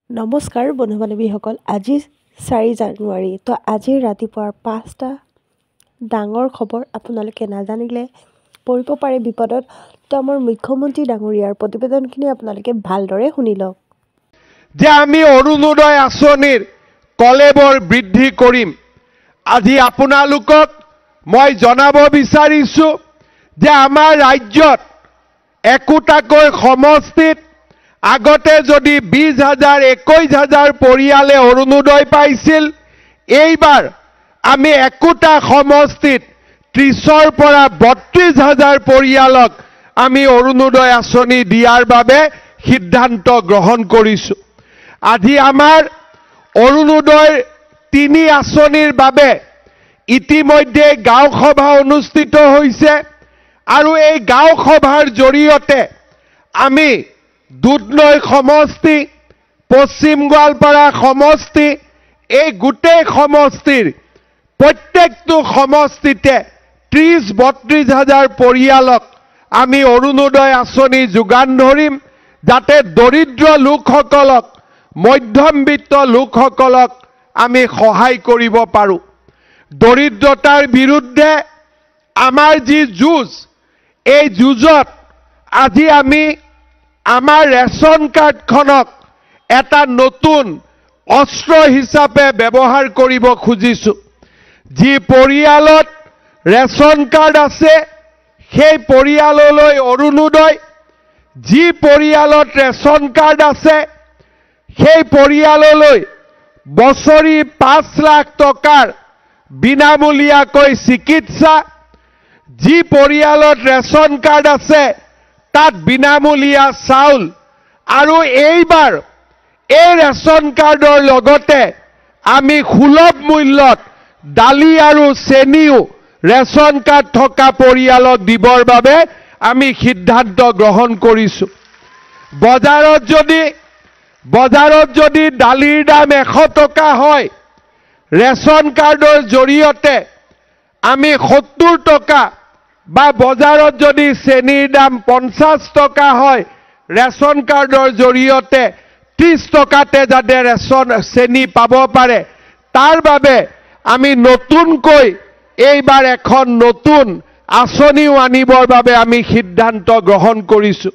নমস্কাৰ বন্ধু বান্ধৱীসকল আজি 4 জানুৱাৰী তো আজি ৰাতিপুৱাৰ 5টা ডাঙৰ খবৰ আপোনালোকে নাজানিলে পৰিব পাৰে বিপদত তো আমাৰ মুখ্যমন্ত্ৰী ডাঙৰীয়াৰ প্ৰতিবেদনখিনি আপোনালোকে ভালদৰে শুনি লওক যে আমি অৰুণোদয় আঁচনিৰ কলেবৰ বৃদ্ধি কৰিম আজি আপোনালোকক মই জনাব বিচাৰিছো যে আমাৰ ৰাজ্যত একোটাকৈ সমষ্টিত আগতে যদি 20,000 21,000 পৰিয়ালে অৰুণোদয় পাইছিল এইবাৰ আমি একোটা সমষ্টিত 30ৰ পৰা 32,000 পৰিয়ালক আমি অৰুণোদয় আঁচনি দিয়াৰ বাবে সিদ্ধান্ত গ্ৰহণ কৰিছো আজি আমাৰ অৰুণোদয় 3 আঁচনিৰ বাবে ইতিমধ্যে গাঁও সভা অনুষ্ঠিত হৈছে আৰু এই গাঁও সভাৰ জৰিয়তে আমি দুধনৈ সমষ্টি পশ্চিম গোৱালপাৰা সমষ্টি এই গোটেই সমষ্টিৰ প্ৰত্যেকটো সমষ্টিতে 30-32,000 পৰিয়ালক আমি অৰুণোদয় আঁচনি যোগান ধৰিম যাতে দৰিদ্ৰ লোকসকলক মধ্যমবিত্ত লোকসকলক আমি সহায় কৰিব পাৰো দৰিদ্ৰতাৰ বিৰুদ্ধে আমাৰ যি যুঁজ এই যুঁজত আজি আমি আমাৰ ৰেশন কাৰ্ডখনক এটা নতুন অস্ত্ৰ হিচাপে ব্যৱহাৰ কৰিব খুজিছো যি পৰিয়ালত ৰেশন কাৰ্ড আছে সেই পৰিয়াললৈ অৰুণোদয় যি পৰিয়ালত ৰেশন কাৰ্ড আছে সেই পৰিয়াললৈ বছৰি 5 লাখ টকাৰ বিনামূলীয়াকৈ চিকিৎসা যি পৰিয়ালত ৰেশন কাৰ্ড আছে তাত বিনামূলীয়া চাউল আৰু এইবাৰ এই ৰেশন কাৰ্ডৰ লগতে আমি সুলভ মূল্যত দালি আৰু চেনিও ৰেশন কাৰ্ড থকা পৰিয়ালক দিবৰ বাবে আমি সিদ্ধান্ত গ্ৰহণ কৰিছো বজাৰত যদি দালিৰ দাম 100 টকা হয় ৰেশন কাৰ্ডৰ জৰিয়তে আমি 70 টকা বা বজাৰত যদি চেনিৰ দাম 50 টকা হয় ৰেশন কাৰ্ডৰ জৰিয়তে 30 টকাতে যাতে ৰেশন চেনি পাব পাৰে তাৰ বাবে আমি নতুনকৈ এইবাৰ এখন নতুন আঁচনিও আনিবৰ বাবে আমি সিদ্ধান্ত গ্ৰহণ কৰিছো